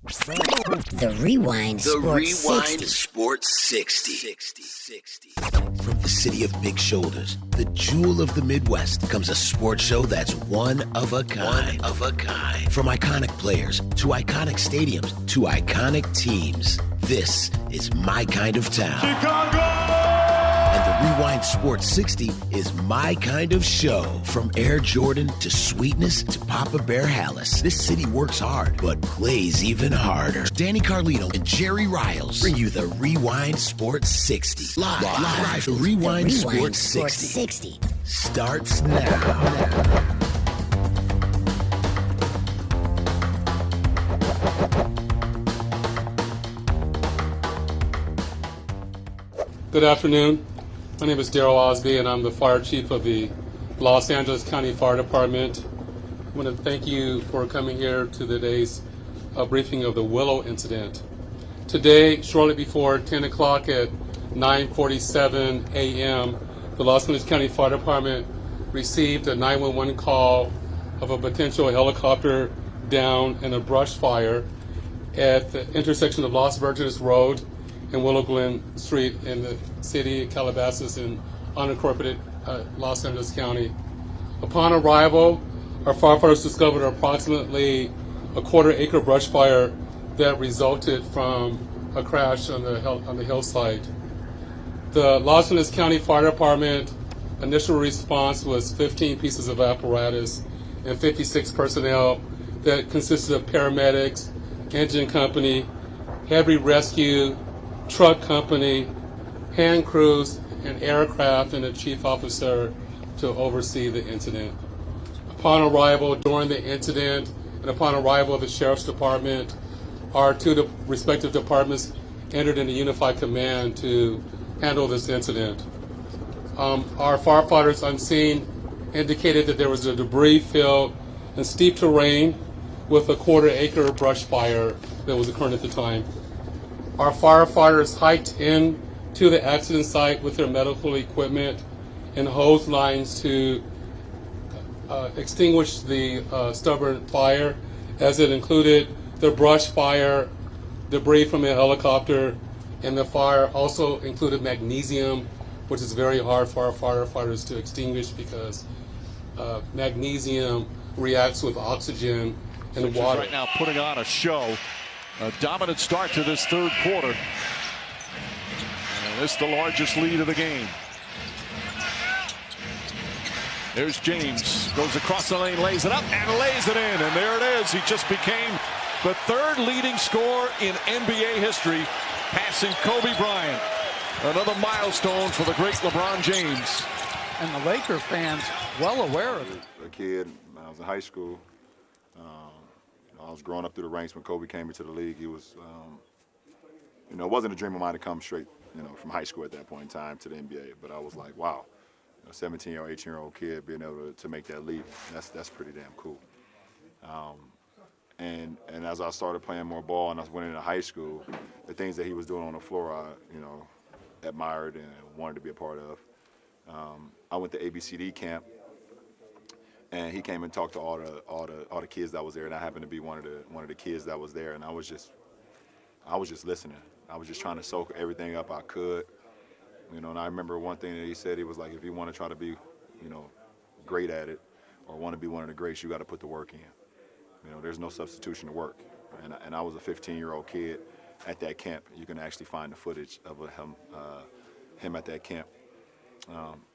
The Rewind Sports 60. Sports 60. From the city of big shoulders, the jewel of the Midwest, comes a sports show that's one of a kind. From iconic players to iconic stadiums to iconic teams, this is my kind of town. Chicago! And the Rewind Sports 60 is my kind of show. From Air Jordan to Sweetness to Papa Bear Hallis, this city works hard, but plays even harder. Danny Carlino and Jerry Riles bring you the Rewind Sports 60. Live. The Rewind Sports 60 starts now. Good afternoon. My name is Daryl Osby, and I'm the fire chief of the Los Angeles County Fire Department. I want to thank you for coming here to today's briefing of the Willow incident. Today, shortly before 10 o'clock at 9:47 a.m., the Los Angeles County Fire Department received a 911 call of a potential helicopter down in a brush fire at the intersection of Los Virgenes Road and Willow Glen Street in the city of Calabasas in unincorporated Los Angeles County. Upon arrival, our firefighters discovered approximately a quarter-acre brush fire that resulted from a crash on the hillside. The Los Angeles County Fire Department initial response was 15 pieces of apparatus and 56 personnel that consisted of paramedics, engine company, heavy rescue, truck company, hand crews, and aircraft, and a chief officer to oversee the incident. Upon arrival during the incident and upon arrival of the Sheriff's Department, our two respective departments entered into unified command to handle this incident. Our firefighters on scene indicated that there was a debris field and steep terrain with a quarter-acre brush fire that was occurring at the time. Our firefighters hiked in to the accident site with their medical equipment and hose lines to extinguish the stubborn fire, as it included the brush fire, debris from a helicopter, and the fire also included magnesium, which is very hard for our firefighters to extinguish because magnesium reacts with oxygen and water. Right now putting on a show. A dominant start to this third quarter. And this is the largest lead of the game. There's James. Goes across the lane, lays it up, and lays it in. And there it is. He just became the third leading scorer in NBA history, passing Kobe Bryant. Another milestone for the great LeBron James. And the Laker fans well aware of it. A kid, when I was in high school, I was growing up through the ranks when Kobe came into the league. He was, it wasn't a dream of mine to come straight, from high school at that point in time to the NBA. But I was like, wow, a 17-year-old, 18-year-old kid being able to make that leap, that's pretty damn cool. And as I started playing more ball and I went into high school, the things that he was doing on the floor, I, admired and wanted to be a part of. I went to ABCD camp. And he came and talked to all the kids that was there, and I happened to be one of the kids that was there, and I was just listening. I was just trying to soak everything up I could, and I remember one thing that he said. He was like, if you want to try to be, great at it, or want to be one of the greats, you got to put the work in. There's no substitution to work. And I was a 15-year-old kid at that camp. You can actually find the footage of him at that camp.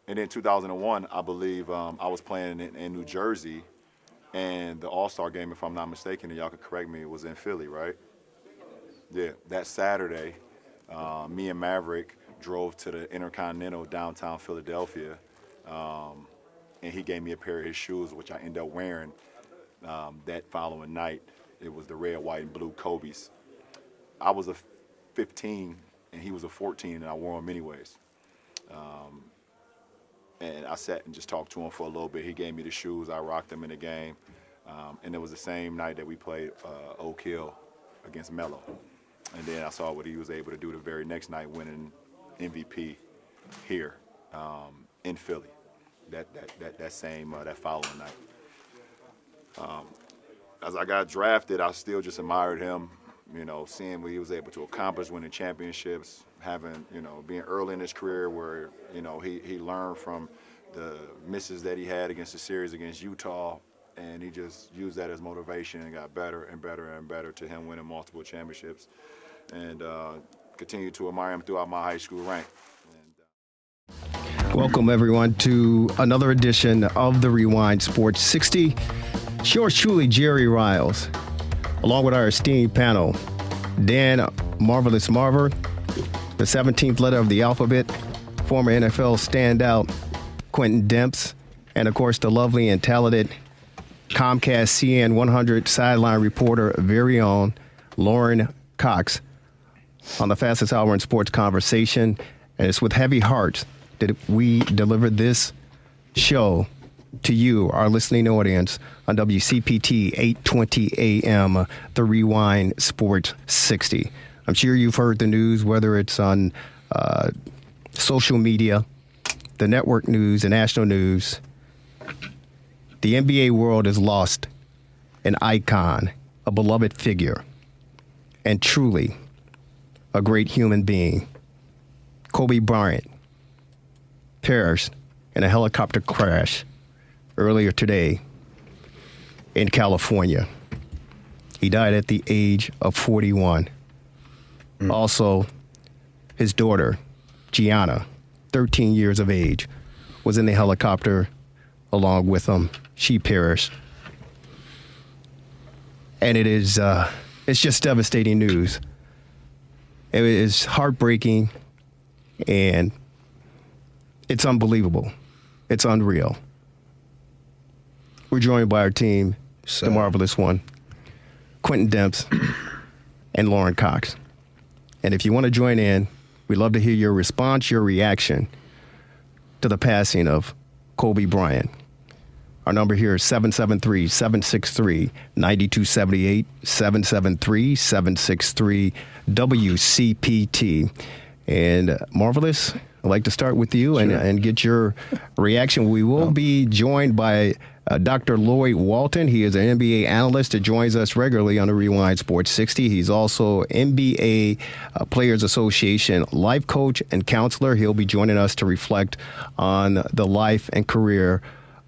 And then 2001, I believe I was playing in New Jersey, and the All-Star game, if I'm not mistaken, and y'all could correct me, was in Philly, right? Yeah, that Saturday, me and Maverick drove to the Intercontinental downtown Philadelphia, and he gave me a pair of his shoes, which I ended up wearing that following night. It was the red, white, and blue Kobe's. I was a 15, and he was a 14, and I wore them anyways. And I sat and just talked to him for a little bit. He gave me the shoes. I rocked them in the game. And it was the same night that we played Oak Hill against Melo. And then I saw what he was able to do the very next night, winning MVP here in Philly. That following night. As I got drafted, I still just admired him. You know, seeing what he was able to accomplish, winning championships, having, you know, being early in his career where, you know, he learned from the misses that he had against the series against Utah, and he just used that as motivation and got better and better and better to him winning multiple championships, and continued to admire him throughout my high school rank. Welcome, everyone, to another edition of the Rewind Sports 60. It's yours truly, Jerry Riles, along with our esteemed panel, Dan Marvelous Marver, the 17th letter of the alphabet, former NFL standout Quintin Demps, and, of course, the lovely and talented Comcast CN100 Sideline Reporter, very own Lauren Cox, on the fastest hour in sports conversation. And it's with heavy hearts that we deliver this show to you, our listening audience, on WCPT 820 AM, the Rewind Sports 60. I'm sure you've heard the news, whether it's on social media, the network news, the national news. The NBA world has lost an icon, a beloved figure, and truly a great human being. Kobe Bryant perished in a helicopter crash earlier today in California. He died at the age of 41. Also, his daughter, Gianna, 13 years of age, was in the helicopter along with him. She perished. And it is, it's just devastating news. It is heartbreaking, and it's unbelievable. It's unreal. We're joined by our team, the marvelous one, Quintin Demps and Lauren Cox. And if you want to join in, we'd love to hear your response, your reaction to the passing of Kobe Bryant. Our number here is 773-763-9278, 773-763-WCPT. And Marvelous, I'd like to start with you and get your reaction. We will be joined by Dr. Lloyd Walton. He is an NBA analyst that joins us regularly on the Rewind Sports 60. He's also NBA Players Association life coach and counselor. He'll be joining us to reflect on the life and career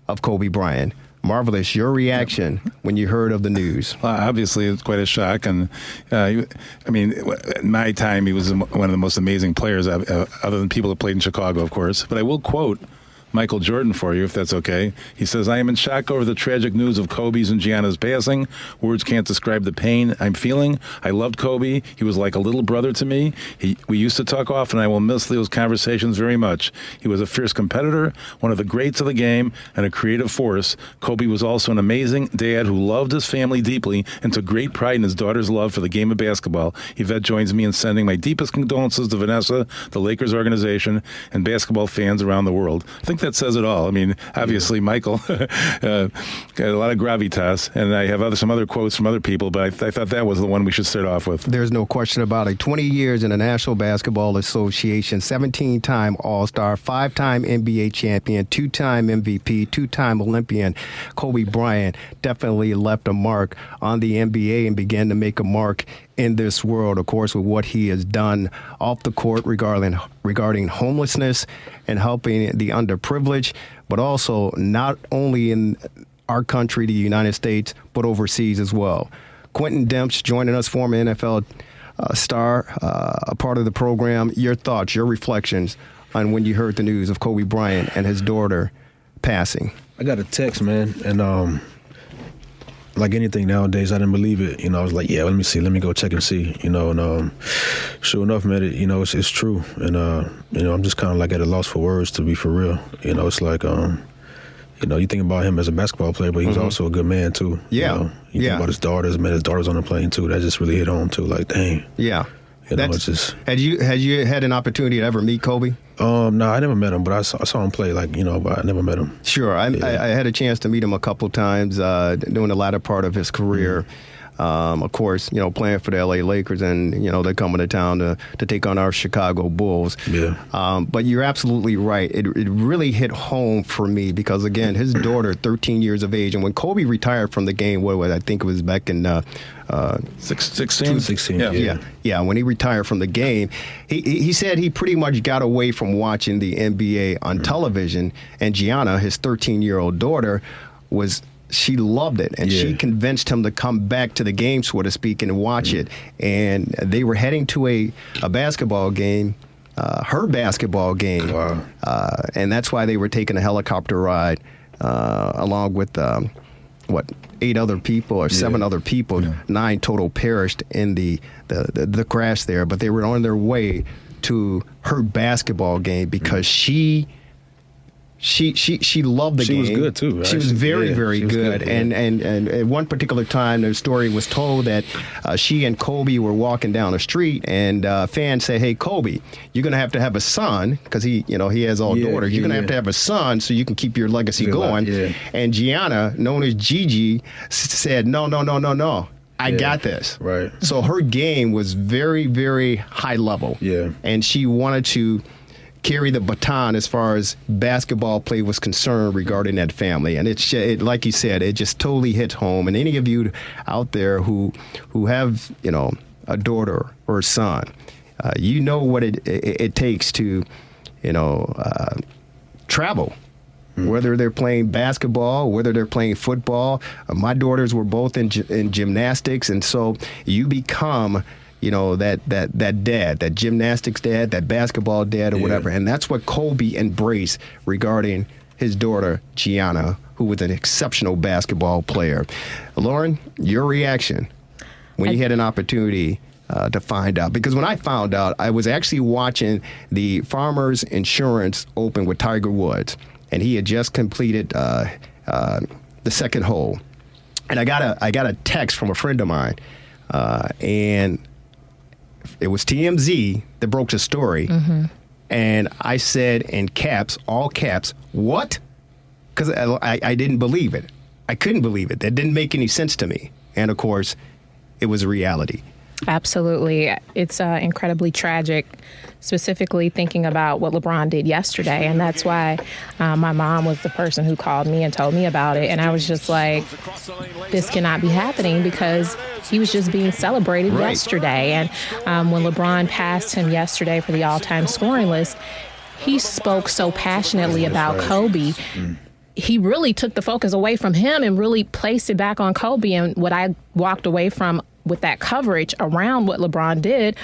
of Kobe Bryant. Marvelous, your reaction when you heard of the news? Well, obviously, it's quite a shock. And, I mean, in my time, he was one of the most amazing players, other than people that played in Chicago, of course. But I will quote Michael Jordan for you, if that's okay. He says, "I am in shock over the tragic news of Kobe's and Gianna's passing. Words can't describe the pain I'm feeling. I loved Kobe. He was like a little brother to me. We used to talk often. I will miss those conversations very much. He was a fierce competitor, one of the greats of the game, and a creative force. Kobe was also an amazing dad who loved his family deeply and took great pride in his daughter's love for the game of basketball. Yvette joins me in sending my deepest condolences to Vanessa, the Lakers organization, and basketball fans around the world." I think that says it all. I mean, obviously, Michael got a lot of gravitas, and I have some other quotes from other people, but I thought that was the one we should start off with. There's no question about it. 20 years in the National Basketball Association, 17-time All-Star, 5-time NBA champion, 2-time MVP, 2-time Olympian. Kobe Bryant definitely left a mark on the NBA and began to make a mark in this world, of course, with what he has done off the court regarding homelessness and helping the underprivileged, but also not only in our country, the United States, but overseas as well. Quintin Demps joining us, former NFL star, a part of the program. Your thoughts, your reflections on when you heard the news of Kobe Bryant and his daughter passing. I got a text, man, and like anything nowadays, I didn't believe it. You know, I was like, yeah, let me go check and see. You know, and sure enough, man, it's true. And I'm just kind of like at a loss for words, to be for real. You know, it's like you think about him as a basketball player, but he was also a good man too. Yeah, you know? You think about his daughters, man. His daughter's on the plane too. That just really hit home too. Like, dang. Yeah. You know, it's just. Had you had an opportunity to ever meet Kobe? No, I never met him, but I saw him play, but I never met him. Sure, I had a chance to meet him a couple times during the latter part of his career. Of course, playing for the L.A. Lakers, and they're coming to town to take on our Chicago Bulls. Yeah. But you're absolutely right. It really hit home for me because, again, his daughter, 13 years of age, and when Kobe retired from the game, I think it was back in 16. Yeah. When he retired from the game, he said he pretty much got away from watching the NBA on television, and Gianna, his 13-year-old daughter, she loved it, and she convinced him to come back to the game, so to speak, and watch it. And they were heading to a basketball game, her basketball game. Wow. And that's why they were taking a helicopter ride along with 8 other people or 7 other people. 9 total perished in the crash there, but they were on their way to her basketball game because she loved the game. She was good too. Right? She was very good. Yeah. And at one particular time, the story was told that she and Kobe were walking down the street, and fans said, "Hey, Kobe, you're gonna have to have a son because he has all daughters. You're gonna have to have a son so you can keep your legacy going." And Gianna, known as Gigi, said, "No. I got this." Right. So her game was very, very high level. Yeah. And she wanted to carry the baton as far as basketball play was concerned regarding that family. And it like you said, it just totally hits home. And any of you out there who have, a daughter or a son, you know what it takes to, travel. Whether they're playing basketball, whether they're playing football. My daughters were both in gymnastics, and so you become that dad, that gymnastics dad, that basketball dad, or whatever. And that's what Kobe embraced regarding his daughter, Gianna, who was an exceptional basketball player. Lauren, your reaction when you had an opportunity to find out? Because when I found out, I was actually watching the Farmers Insurance Open with Tiger Woods, and he had just completed the second hole. And I got a text from a friend of mine, and it was TMZ that broke the story. And I said in caps, all caps, "What?" Because I didn't believe it. I couldn't believe it. That didn't make any sense to me. And of course, it was a reality. Absolutely. It's incredibly tragic, specifically thinking about what LeBron did yesterday. And that's why my mom was the person who called me and told me about it. And I was just like, this cannot be happening because he was just being celebrated yesterday. And when LeBron passed him yesterday for the all-time scoring list, he spoke so passionately about Kobe. He really took the focus away from him and really placed it back on Kobe. And what I walked away from with that coverage around what LeBron did,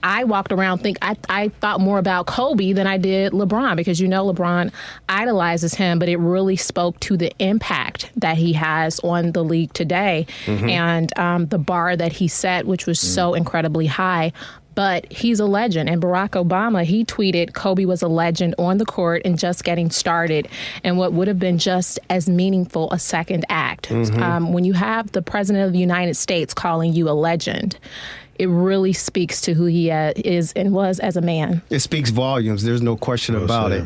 I walked around I thought more about Kobe than I did LeBron, because LeBron idolizes him, but it really spoke to the impact that he has on the league today and the bar that he set, which was so incredibly high. But he's a legend. And Barack Obama, he tweeted, "Kobe was a legend on the court and just getting started," and what would have been just as meaningful a second act. When you have the President of the United States calling you a legend, it really speaks to who he is and was as a man. It speaks volumes. There's no question about it.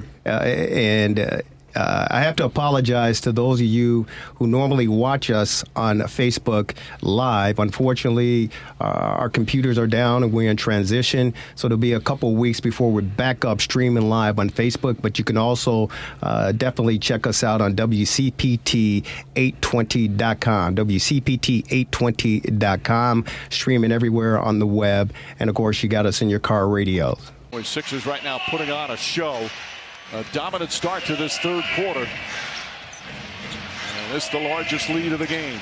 I have to apologize to those of you who normally watch us on Facebook Live. Unfortunately, our computers are down and we're in transition, so there'll be a couple weeks before we're back up streaming live on Facebook. But you can also definitely check us out on WCPT820.com, WCPT820.com, streaming everywhere on the web. And, of course, you got us in your car radios. Sixers right now putting on a show. A dominant start to this third quarter. And this is the largest lead of the game.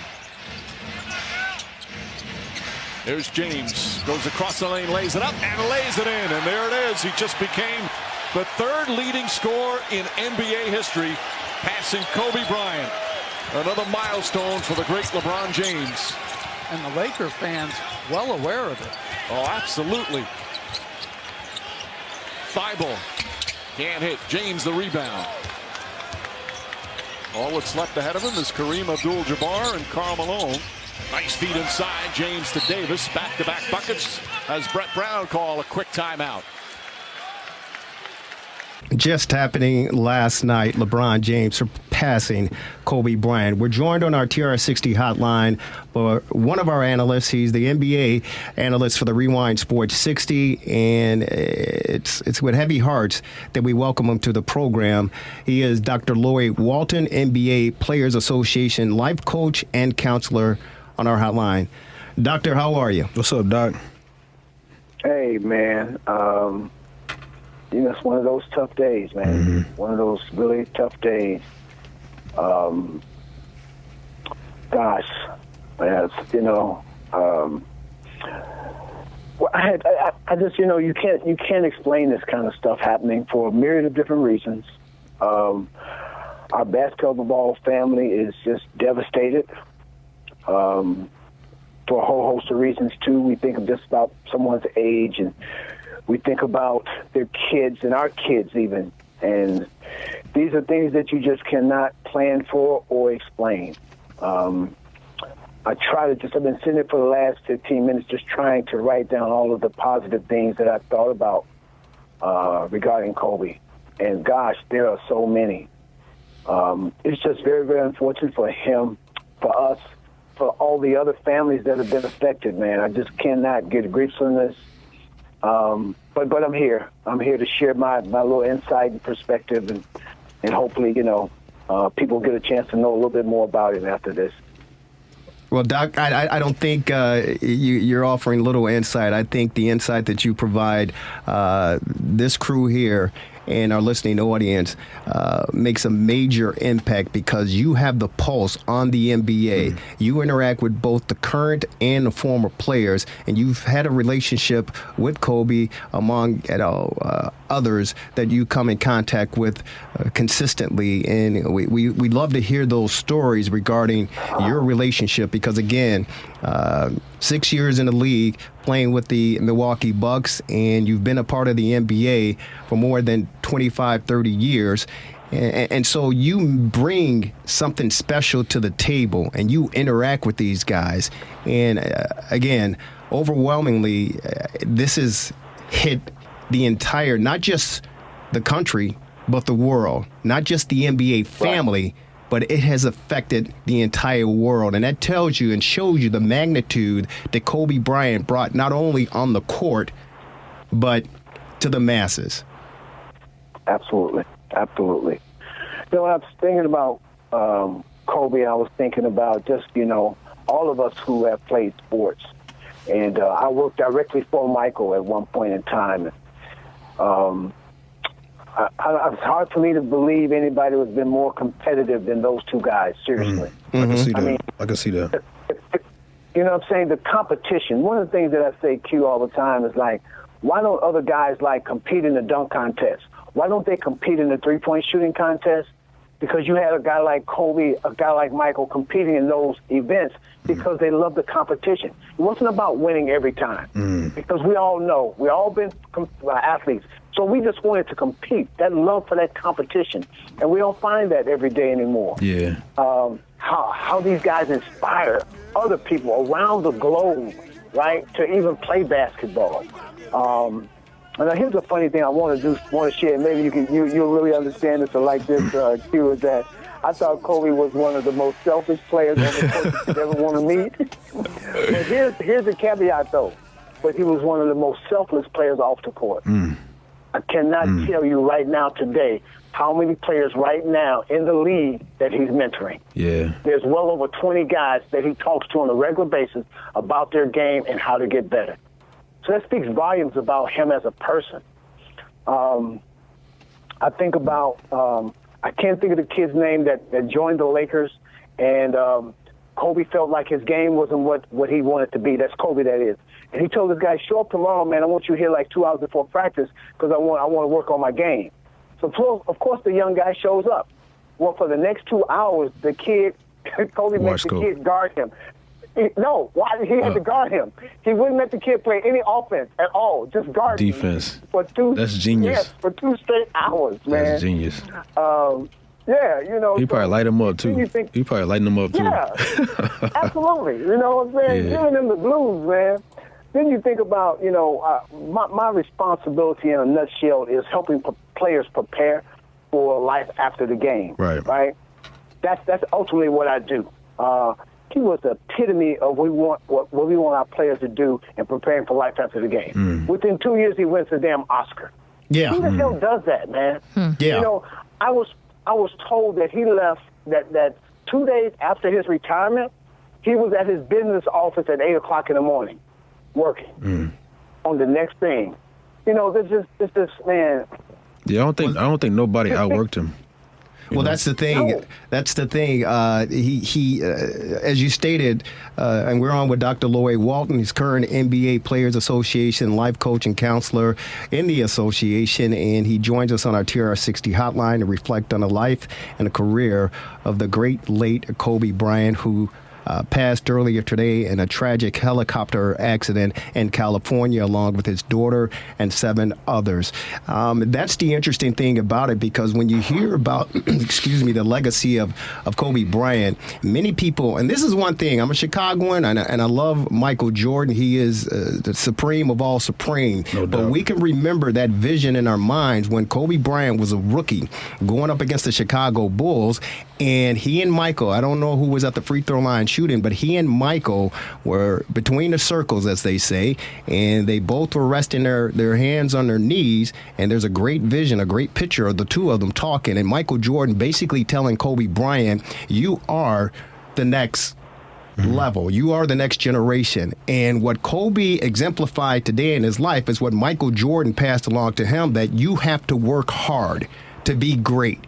There's James. Goes across the lane, lays it up, and lays it in. And there it is. He just became the third leading scorer in NBA history, passing Kobe Bryant. Another milestone for the great LeBron James. And the Laker fans well aware of it. Oh, absolutely. Thibault. Can't hit. James the rebound. All that's left ahead of him is Kareem Abdul-Jabbar and Karl Malone. Nice feed inside. James to Davis. Back-to-back buckets as Brett Brown call a quick timeout. Just happening last night, LeBron James surpassed passing Kobe Bryant. We're joined on our TRS60 hotline by one of our analysts. He's the NBA analyst for the Rewind Sports 60, and it's with heavy hearts that we welcome him to the program. He is Dr. Lloyd Walton, NBA Players Association life coach and counselor on our hotline. Doctor, how are you? What's up, Doc? Hey, man. It's one of those tough days, man. Mm-hmm. One of those really tough days. Gosh, man, I just, you can't explain this kind of stuff happening for a myriad of different reasons. Our basketball family is just devastated. For a whole host of reasons, too. We think of just about someone's age, and we think about their kids and our kids even. And these are things that you just cannot plan for or explain. I've been sitting there for the last 15 minutes just trying to write down all of the positive things that I thought about regarding Kobe. And gosh, there are so many. It's just very, very unfortunate for him, for us, for all the other families that have been affected, man. I just cannot get a grip on this. But I'm here. I'm here to share my little insight and perspective, and hopefully, people get a chance to know a little bit more about it after this. Well, Doc, I don't think you're offering little insight. I think the insight that you provide this crew here and our listening audience makes a major impact because you have the pulse on the NBA. You interact with both the current and the former players, and you've had a relationship with Kobe among others that you come in contact with consistently. And we'd love to hear those stories regarding your relationship because, again, 6 years in the league playing with the Milwaukee Bucks, and you've been a part of the NBA for more than 25, 30 years. And so you bring something special to the table, and you interact with these guys. And again, overwhelmingly, this has hit the entire, not just the country, but the world, not just the NBA family, right, but it has affected the entire world. And that tells you and shows you the magnitude that Kobe Bryant brought not only on the court, but to the masses. Absolutely. Absolutely. I was thinking about Kobe. I was thinking about just, all of us who have played sports. And I worked directly for Michael at one point in time. It's hard for me to believe anybody has been more competitive than those two guys, seriously. I can see that. I can see that. You know what I'm saying? The competition. One of the things that I say, Q, all the time is like, why don't other guys compete in the dunk contest? Why don't they compete in the three-point shooting contest? Because you had a guy like Kobe, a guy like Michael competing in those events because they love the competition. It wasn't about winning every time because we all know, we all been athletes. So we just wanted to compete, that love for that competition. And we don't find that every day anymore. Yeah. How these guys inspire other people around the globe, right, to even play basketball. And here's a funny thing I want to share. Maybe you'll really understand this or like this, Q, is that I thought Kobe was one of the most selfish players on the court you'd ever want to meet. But here's the caveat, though. But he was one of the most selfless players off the court. I cannot tell you right now today how many players right now in the league that he's mentoring. Yeah. There's well over 20 guys that he talks to on a regular basis about their game and how to get better. So that speaks volumes about him as a person. I think about, I can't think of the kid's name that joined the Lakers, and Kobe felt like his game wasn't what he wanted to be. That's Kobe, that is. And he told this guy, show up tomorrow, man. I want you here 2 hours before practice because I want to work on my game. So, of course, the young guy shows up. Well, for the next 2 hours, the kid, Kobe makes the kid guard him. He had to guard him. He wouldn't let the kid play any offense at all, just guard defense. Him for two. That's genius. Yes, for 2 straight hours, man. That's genius. Yeah, He probably light him up, too. He probably lighting him up, too. Yeah, absolutely. You know what I'm saying? Yeah. Giving them the blues, man. Then you think about, my responsibility in a nutshell is helping players prepare for life after the game. Right. Right? that's ultimately what I do. He was the epitome of what we want our players to do in preparing for life after the game. Within 2 years, he wins the damn Oscar. Yeah. Who the hell does that, man? Yeah. You know, I was told that he left that 2 days after his retirement, he was at his business office at 8 o'clock in the morning, working on the next thing. You know, this man. Yeah, I don't think nobody outworked him. Well, that's the thing. No. That's the thing. He as you stated, and we're on with Dr. Lloyd Walton. He's current NBA Players Association life coach and counselor in the association, and he joins us on our TRS60 hotline to reflect on the life and the career of the great late Kobe Bryant, who passed earlier today in a tragic helicopter accident in California, along with his daughter and 7 others. That's the interesting thing about it, because when you hear about, the legacy of Kobe Bryant, many people, and this is one thing, I'm a Chicagoan, and I love Michael Jordan. He is the supreme of all supreme. No doubt. But we can remember that vision in our minds when Kobe Bryant was a rookie going up against the Chicago Bulls, and he and Michael, I don't know who was at the free throw line shooting, but he and Michael were between the circles, as they say, and they both were resting their hands on their knees, and there's a great vision, a great picture of the two of them talking, and Michael Jordan basically telling Kobe Bryant, you are the next level. You are the next generation. And what Kobe exemplified today in his life is what Michael Jordan passed along to him, that you have to work hard to be great.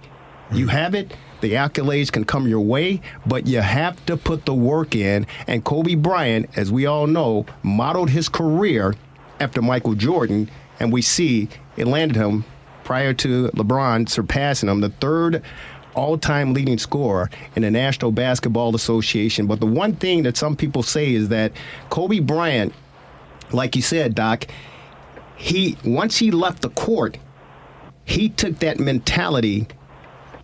You have it. The accolades can come your way, but you have to put the work in. And Kobe Bryant, as we all know, modeled his career after Michael Jordan, and we see it landed him, prior to LeBron surpassing him, the 3rd all-time leading scorer in the National Basketball Association. But the one thing that some people say is that Kobe Bryant, like you said, Doc, once he left the court, he took that mentality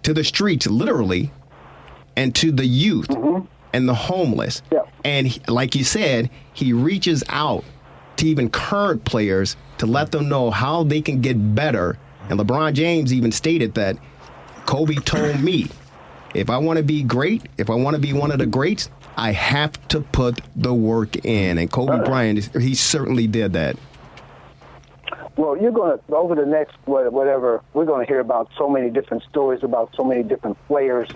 to the streets, literally, and to the youth and the homeless. Yeah. And like you said, he reaches out to even current players to let them know how they can get better. And LeBron James even stated that Kobe told me, if I want to be great, if I want to be one of the greats, I have to put the work in. And Kobe Bryant, he certainly did that. Well, you're going to, over the next whatever, we're going to hear about so many different stories about so many different players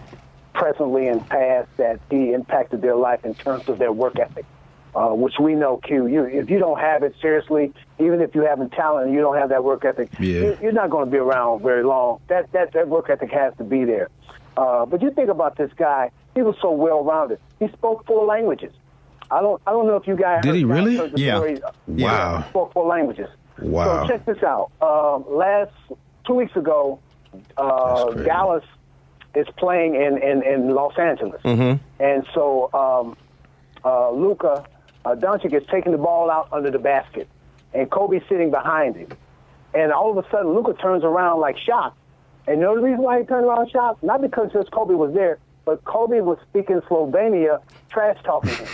presently and past that he impacted their life in terms of their work ethic, which we know, Q, if you don't have it, seriously, even if you have talent and you don't have that work ethic, you're not going to be around very long. That work ethic has to be there. But you think about this guy, he was so well-rounded. He spoke 4 languages. I don't know if you guys Did he really? heard the Yeah. story. Wow. He spoke 4 languages. Wow. So check this out. 2 weeks ago, crazy. Dallas is playing in Los Angeles. And so Luka Doncic is taking the ball out under the basket, and Kobe's sitting behind him. And all of a sudden, Luka turns around like shocked. And you know the reason why he turned around shocked? Not because just Kobe was there, but Kobe was speaking Slovenia, trash talking him.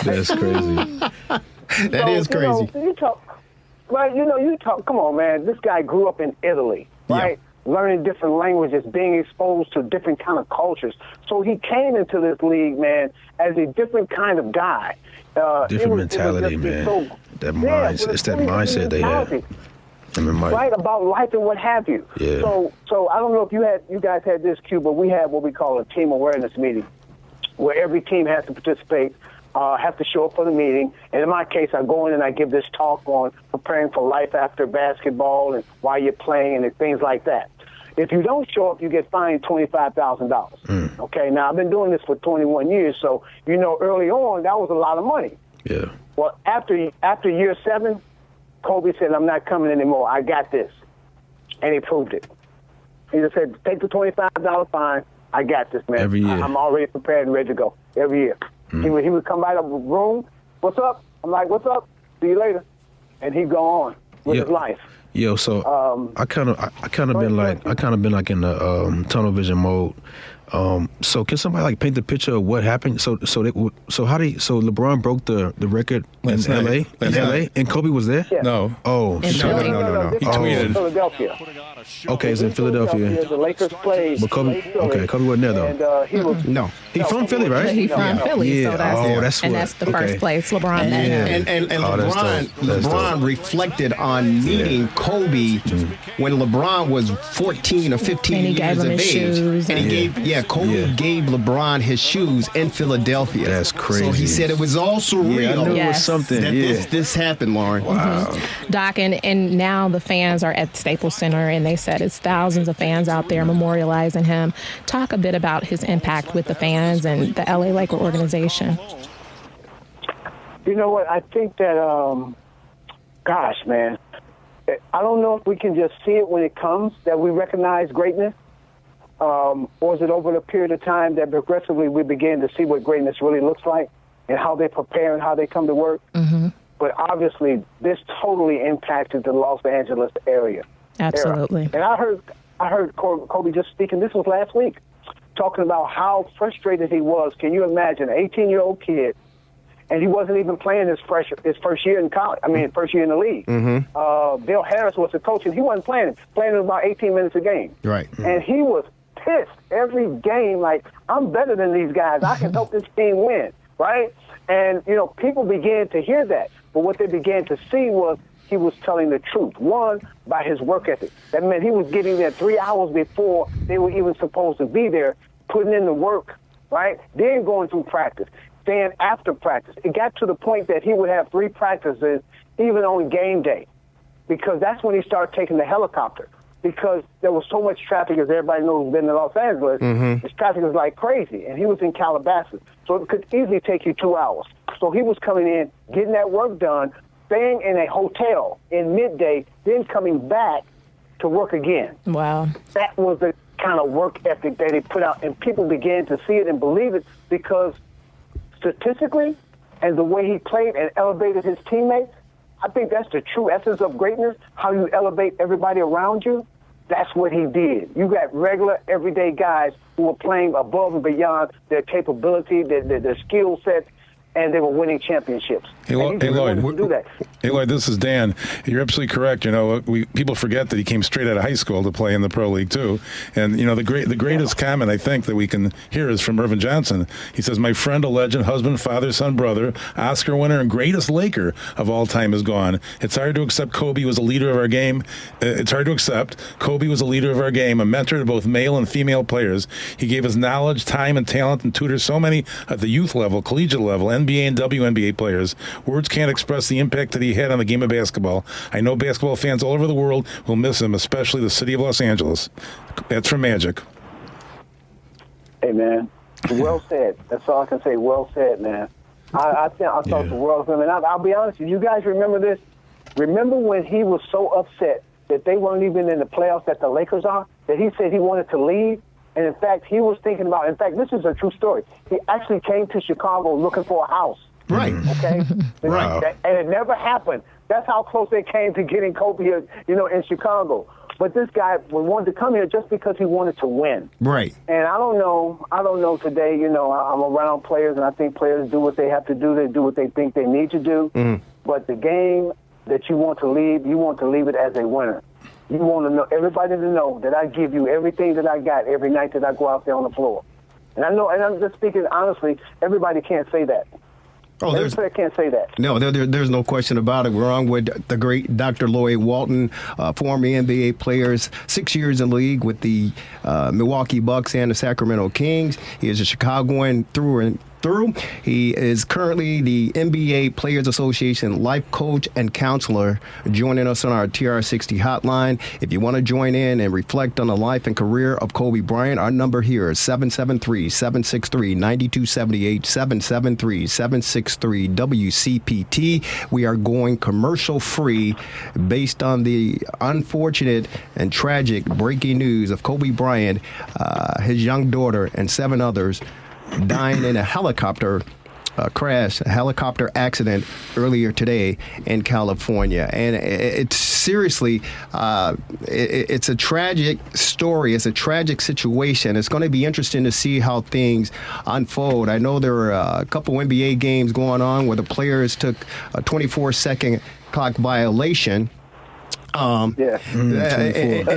That's crazy. That is crazy. You talk, come on, man. This guy grew up in Italy, right? Learning different languages, being exposed to different kind of cultures. So he came into this league, man, as a different kind of guy. Different mentality, man. That mindset, it's that mindset they have. Right, about life and what have you. Yeah. So I don't know if you guys had this, Q, but we had what we call a team awareness meeting, where every team has to participate, have to show up for the meeting. And in my case, I go in and I give this talk on preparing for life after basketball and why you're playing and things like that. If you don't show up, you get fined $25,000. Okay, now I've been doing this for 21 years, so early on that was a lot of money. Yeah. Well, after year 7, Kobe said, "I'm not coming anymore. I got this," and he proved it. He just said, "Take the $25 fine. I got this, man. Every year. I'm already prepared and ready to go." Every year, he would come by the room. "What's up?" I'm like, "What's up? See you later," and he'd go on with his life. Yo, so I kind of been like in the tunnel vision mode So can somebody paint the picture of what happened? So LeBron broke the record in LA? And Kobe was there? Yeah. No. Oh, No. shit. No. He tweeted. Philadelphia. Okay, it's in Philadelphia. The Lakers played. But Kobe wasn't there though. And he was. No. He's from Philly, right? He's from Philly, Yeah. so that's what. that's the first okay. place LeBron met him. And Oh, that's dope. LeBron reflected on meeting Kobe when LeBron was 14 or 15 And he gave years him of his age. shoes And he Kobe gave LeBron his shoes in Philadelphia. That's crazy. So he said it was all surreal. Yeah, I knew it Yes. was something. that this happened, Lauren. Wow. Doc, and now the fans are at Staples Center, and they said it's thousands of fans out there memorializing him. Talk a bit about his impact with the fans and the LA Laker organization. You know what? I think that, gosh, man, I don't know if we can just see it when it comes, that we recognize greatness, or is it over the period of time that progressively we begin to see what greatness really looks like and how they prepare and how they come to work? Mm-hmm. But obviously, this totally impacted the Los Angeles area. Absolutely. And I heard Kobe just speaking, this was last week, talking about how frustrated he was. Can you imagine, an 18-year-old kid, and he wasn't even playing his first year in college. First year in the league. Mm-hmm. Bill Harris was the coach, and he wasn't playing about 18 minutes a game. Right. And he was pissed every game, like, I'm better than these guys. I can help this team win, right? And, people began to hear that. But what they began to see was he was telling the truth. One, by his work ethic. That meant he was getting there 3 hours before they were even supposed to be there, putting in the work, right? Then going through practice, staying after practice. It got to the point that he would have 3 practices even on game day, because that's when he started taking the helicopter, because there was so much traffic, as everybody knows who's been in Los Angeles. This traffic was like crazy, and he was in Calabasas, so it could easily take you 2 hours. So he was coming in, getting that work done, staying in a hotel in midday, then coming back to work again. Wow. That was the kind of work ethic that he put out, and people began to see it and believe it, because statistically and the way he played and elevated his teammates, I think that's the true essence of greatness, how you elevate everybody around you. That's what he did. You got regular, everyday guys who were playing above and beyond their capability, their skill set, and they were winning championships. Hey, Lloyd. Do that. Hey, Lloyd, this is Dan. You're absolutely correct. People forget that he came straight out of high school to play in the pro league too. And the greatest comment I think that we can hear is from Irvin Johnson. He says, "My friend, a legend, husband, father, son, brother, Oscar winner, and greatest Laker of all time is gone. It's hard to accept Kobe was a leader of our game. It's hard to accept Kobe was a leader of our game, a mentor to both male and female players. He gave his knowledge, time, and talent, and tutored so many at the youth level, collegiate level, NBA and WNBA players. Words can't express the impact that he had on the game of basketball. I know basketball fans all over the world will miss him, especially the city of Los Angeles." That's from Magic. Hey, man, well said. That's all I can say. Well said, man. I thought the world of him. And I'll be honest with you. You guys remember this? Remember when he was so upset that they weren't even in the playoffs that the Lakers are, that he said he wanted to leave? And, in fact, he was thinking about, in fact, this is a true story. He actually came to Chicago looking for a house. Right. Okay? Right. And it never happened. That's how close they came to getting Kobe, in Chicago. But this guy wanted to come here just because he wanted to win. Right. And I don't know today, I'm around players, and I think players do what they have to do. They do what they think they need to do. But the game that you want to leave it as a winner. You want to know everybody to know that I give you everything that I got every night that I go out there on the floor. And I know, and I'm just speaking honestly, everybody can't say that. Every player can't say that. No, there's no question about it. We're on with the great Dr. Lloyd Walton, former NBA players, 6 years in the league with the Milwaukee Bucks and the Sacramento Kings. He is a Chicagoan through and through. He is currently the NBA Players Association life coach and counselor, joining us on our TRS60 hotline. If you want to join in and reflect on the life and career of Kobe Bryant, our number here is 773-763-9278, 773-763-WCPT. We are going commercial free based on the unfortunate and tragic breaking news of Kobe Bryant, his young daughter, and 7 others dying in a helicopter crash, a helicopter accident earlier today in California. And it's seriously, it's a tragic story. It's a tragic situation. It's going to be interesting to see how things unfold. I know there were a couple NBA games going on where the players took a 24-second clock violation. In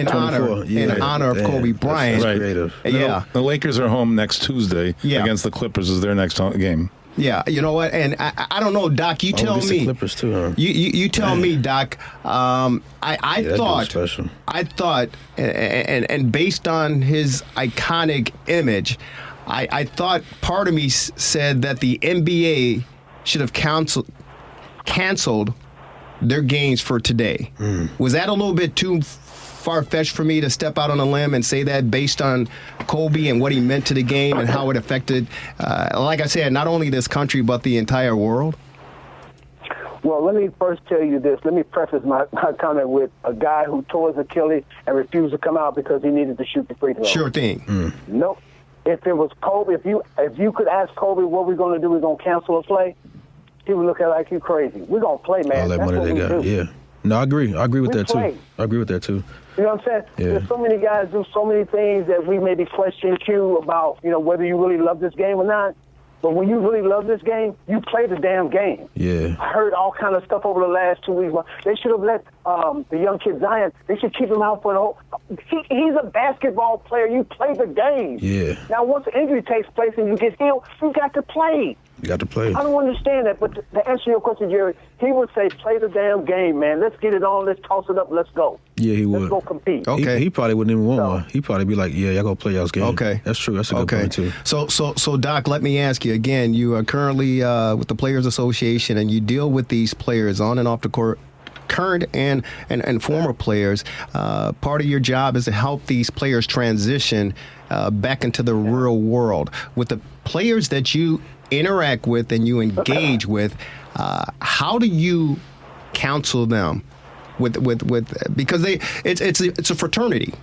honor of Kobe Bryant. Right. Yeah. The Lakers are home next Tuesday against the Clippers is their next game. Yeah, you know what? And I don't know, Doc. You tell me. Clippers too, huh? You tell me, Doc. I thought, and based on his iconic image, I thought part of me said that the NBA should have canceled their games for today. Was that a little bit too far-fetched for me to step out on a limb and say that based on Kobe and what he meant to the game and how it affected, like I said, not only this country but the entire world? Well, let me first tell you this. Let me preface my comment with a guy who tore his Achilles and refused to come out because he needed to shoot the free throw. Sure thing. Nope. If it was Kobe, if you could ask Kobe what we're going to do, we're going to cancel a play, he would look at it like you crazy. We're going to play, man. All that money they got, yeah. No, I agree. I agree with that, too. I agree with that, too. You know what I'm saying? Yeah. There's so many guys do so many things that we maybe question you about, whether you really love this game or not. But when you really love this game, you play the damn game. Yeah. I heard all kind of stuff over the last 2 weeks. They should have let the young kid Zion, they should keep him out for the whole. He's a basketball player. You play the game. Yeah. Now, once the injury takes place and you get healed, you got to play. You got to play. I don't understand that, but to answer your question, Jerry, he would say, play the damn game, man. Let's get it on. Let's toss it up. Let's go. Yeah, he would. Let's go compete. Okay. He probably wouldn't even want one. He'd probably be like, yeah, y'all go play y'all's game. Okay. That's true. That's a good point, too. So, Doc, let me ask you again. You are currently with the Players Association, and you deal with these players on and off the court, current and former players. Part of your job is to help these players transition back into the real world. With the players that you interact with and you engage with, how do you counsel them because it's a fraternity.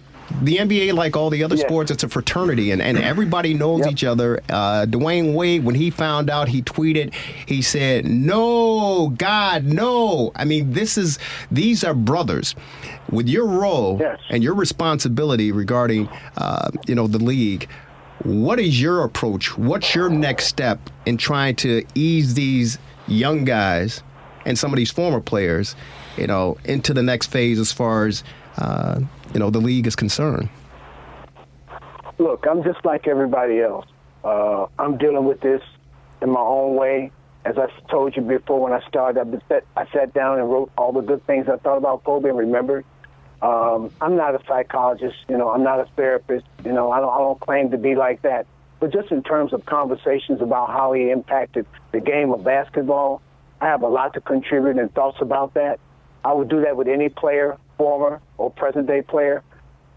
The NBA, like all the other sports, it's a fraternity, and everybody knows each other. Dwayne Wade, when he found out, he tweeted, he said, "No, God, no." I mean, these are brothers. With your role and your responsibility regarding, the league, what is your approach? What's your next step in trying to ease these young guys and some of these former players, into the next phase as far as the league is concerned? Look, I'm just like everybody else. I'm dealing with this in my own way. As I told you before when I started, I sat down and wrote all the good things I thought about Kobe and remembered. I'm not a psychologist, I'm not a therapist, I don't claim to be like that. But just in terms of conversations about how he impacted the game of basketball, I have a lot to contribute and thoughts about that. I would do that with any player, former or present-day player.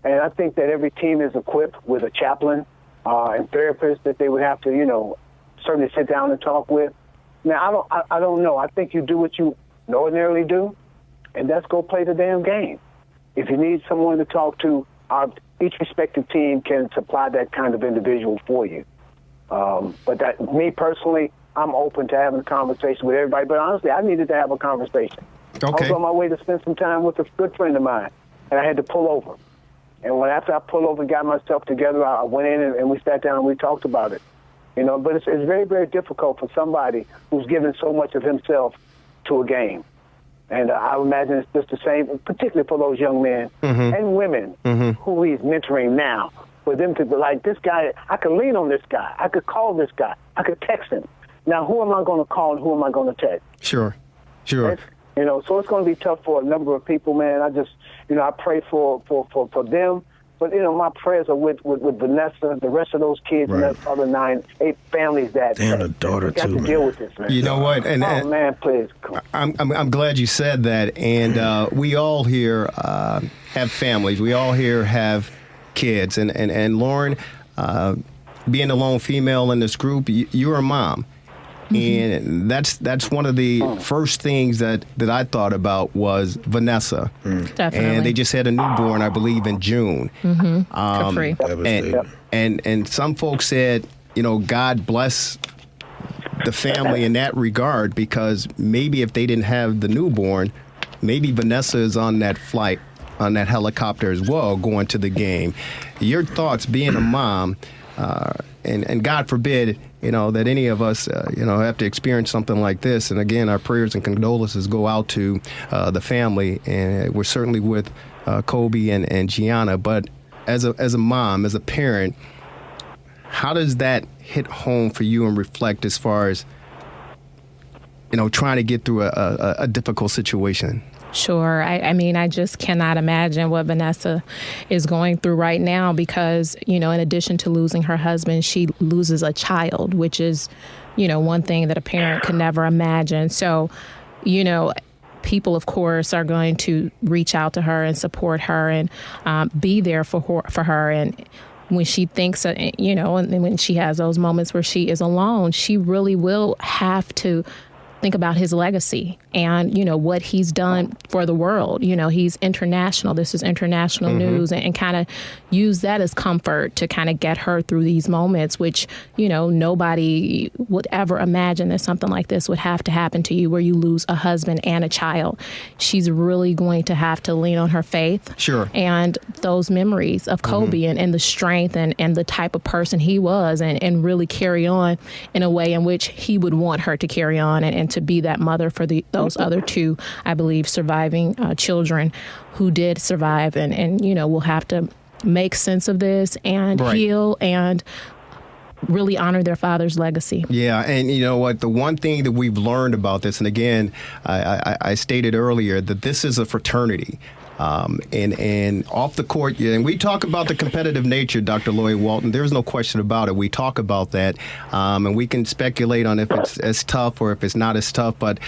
And I think that every team is equipped with a chaplain and therapist that they would have to, certainly sit down and talk with. Now, I don't know. I think you do what you ordinarily do, and that's go play the damn game. If you need someone to talk to, each respective team can supply that kind of individual for you. But me personally, I'm open to having a conversation with everybody. But honestly, I needed to have a conversation. Okay. I was on my way to spend some time with a good friend of mine, and I had to pull over. And after I pulled over and got myself together, I went in and we sat down and we talked about it. But it's very, very difficult for somebody who's given so much of himself to a game. And I imagine it's just the same, particularly for those young men and women who he's mentoring now. For them to be like, this guy, I could lean on this guy. I could call this guy. I could text him. Now, who am I going to call and who am I going to text? Sure. So it's going to be tough for a number of people, man. I just, I pray for them. But, my prayers are with Vanessa, the rest of those kids, and the other 8 families that the daughter got too, to deal with this, man. You know what? And, man, please. I'm glad you said that. And we all here have families. We all here have kids. And Lauren, being a lone female in this group, you're a mom. And that's one of the first things that I thought about was Vanessa. Definitely. And they just had a newborn, I believe, in June. Capri. And some folks said, God bless the family in that regard, because maybe if they didn't have the newborn, maybe Vanessa is on that flight, on that helicopter as well, going to the game. Your thoughts, being a mom, and God forbid, that any of us, have to experience something like this. And again, our prayers and condolences go out to the family, and we're certainly with Kobe and Gianna. But as a mom, as a parent, how does that hit home for you and reflect as far as, trying to get through a difficult situation? Sure. I mean, I just cannot imagine what Vanessa is going through right now because, in addition to losing her husband, she loses a child, which is, one thing that a parent could never imagine. So, people, of course, are going to reach out to her and support her and be there for her. And when she thinks, and when she has those moments where she is alone, she really will have to think about his legacy and, what he's done for the world. He's international. This is international news, and kind of use that as comfort to kind of get her through these moments, which, nobody would ever imagine that something like this would have to happen to you, where you lose a husband and a child. She's really going to have to lean on her faith. Sure. And those memories of Kobe and the strength and the type of person he was, and really carry on in a way in which he would want her to carry on and to be that mother for those other two, I believe, surviving children who did survive, and will have to make sense of this and heal and really honor their father's legacy. Yeah, and you know what? The one thing that we've learned about this, and again, I stated earlier that this is a fraternity. And off the court, and we talk about the competitive nature, Dr. Lloyd Walton. There's no question about it. We talk about that, and we can speculate on if it's as tough or if it's not as tough. But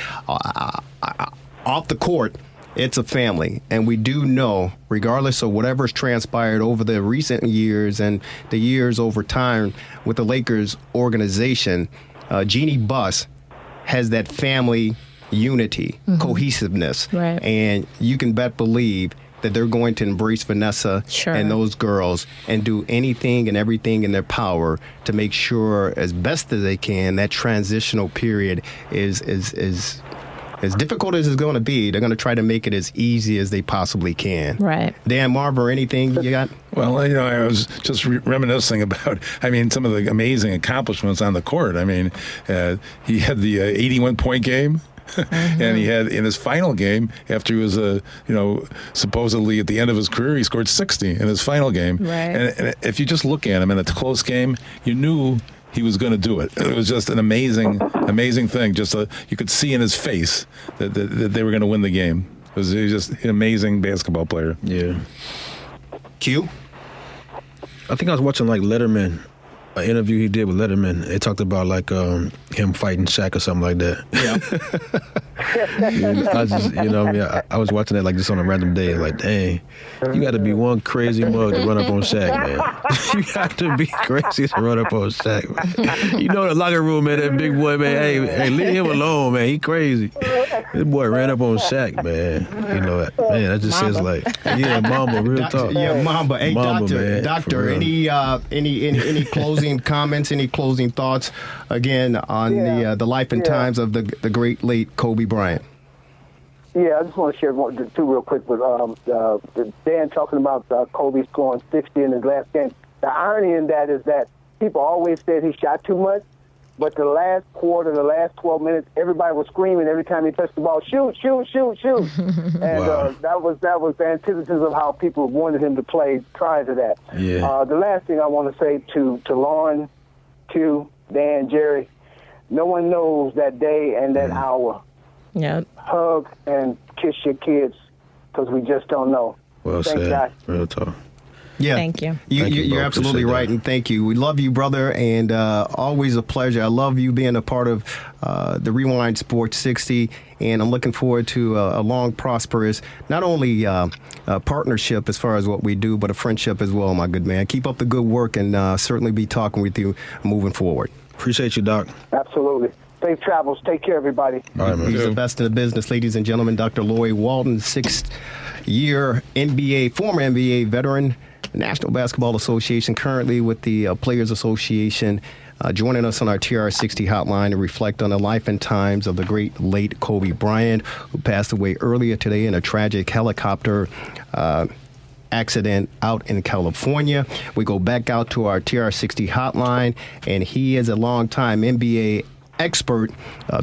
off the court, it's a family, and we do know, regardless of whatever's transpired over the recent years and the years over time with the Lakers organization, Jeannie Buss has that family unity, cohesiveness, and you can believe that they're going to embrace Vanessa and those girls and do anything and everything in their power to make sure, as best as they can, that transitional period is as difficult as it's going to be. They're going to try to make it as easy as they possibly can. Right. Dan, Marver, anything you got? Well, I was just reminiscing about, some of the amazing accomplishments on the court. He had the 81-point game. And he had, in his final game, after he was, supposedly at the end of his career, he scored 60 in his final game. Right. And if you just look at him in a close game, you knew he was going to do it. It was just an amazing thing. Just you could see in his face that they were going to win the game. He was just an amazing basketball player. Yeah. Q? I think I was watching Letterman, an interview he did with Letterman. They talked about him fighting Shaq or something like that. Yeah. I was watching that just on a random day. Dang, you got to be one crazy mug to run up on Shaq, man. You got to be crazy to run up on Shaq, man. The locker room, man, that big boy, man, hey, leave him alone, man. He crazy. This boy ran up on Shaq, man. That just says Mamba, real talk. Yeah, Mamba. Hey, Mamba, Doctor, any closing comments, any closing thoughts, again, on the life and times of the great late Kobe Bryant? Yeah, I just want to share two real quick with Dan talking about Kobe scoring 60 in his last game. The irony in that is that people always said he shot too much, but the last quarter, the last 12 minutes, everybody was screaming every time he touched the ball, shoot, shoot, shoot, shoot. And wow. that was the antithesis of how people wanted him to play prior to that. Yeah. The last thing I want to say to Lauren, Q, Dan, Jerry, no one knows that day and that hour. Yeah. Hug and kiss your kids, because we just don't know. Well Thanks, said. guys. Real talk. Yeah. Thank you. You're absolutely right, and thank you. We love you, brother, and always a pleasure. I love you being a part of the Rewind Sports 60, and I'm looking forward to a long, prosperous, not only partnership as far as what we do, but a friendship as well, my good man. Keep up the good work, and certainly be talking with you moving forward. Appreciate you, Doc. Absolutely. Safe travels. Take care, everybody. All right, man. He's the best in the business, ladies and gentlemen. Dr. Lloyd Walton, 6th-year former NBA veteran, National Basketball Association, currently with the Players Association. joining us on our TRS60 hotline to reflect on the life and times of the great late Kobe Bryant, who passed away earlier today in a tragic helicopter accident out in California. We go back out to our TR60 hotline, and he is a longtime NBA expert,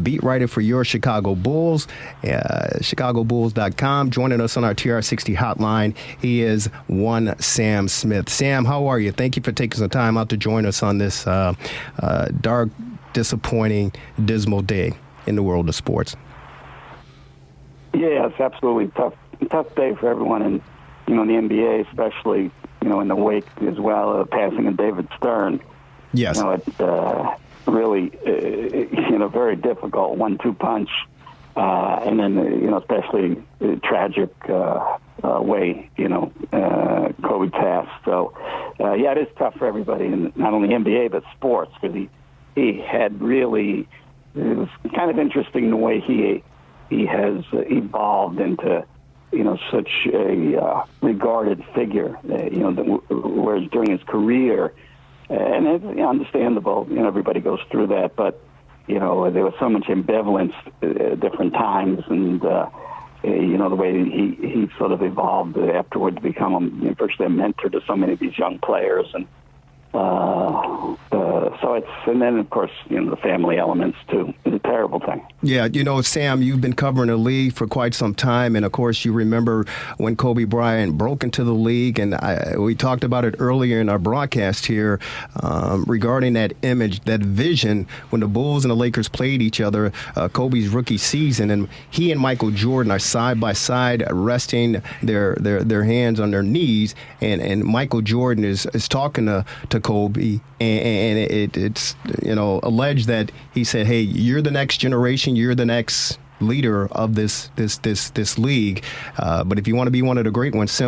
beat writer for your Chicago Bulls, ChicagoBulls.com. Joining us on our TR60 hotline, he is one Sam Smith. Sam, how are you? Thank you for taking some time out to join us on this dark, disappointing, dismal day in the world of sports. Yeah, it's absolutely tough day for everyone in the NBA, especially in the wake as well of the passing of David Stern. Yes. It really very difficult 1-2 punch, and then especially tragic way Kobe passed. So it is tough for everybody, and not only NBA but sports, because he had really, it was kind of interesting the way he has evolved into such a regarded figure, whereas during his career, and it's understandable, everybody goes through that, but, there was so much ambivalence at different times, and, the way he sort of evolved afterward to become virtually a mentor to so many of these young players, and so it's, and then of course, the family elements too. It's a terrible thing. Yeah, Sam, you've been covering the league for quite some time, and of course, you remember when Kobe Bryant broke into the league, and we talked about it earlier in our broadcast here regarding that image, that vision when the Bulls and the Lakers played each other, Kobe's rookie season, and he and Michael Jordan are side by side, resting their hands on their knees, and Michael Jordan is talking to Kobe, and it's alleged that he said, "Hey, you're the next generation. You're the next leader of this league. But if you want to be one of the great ones,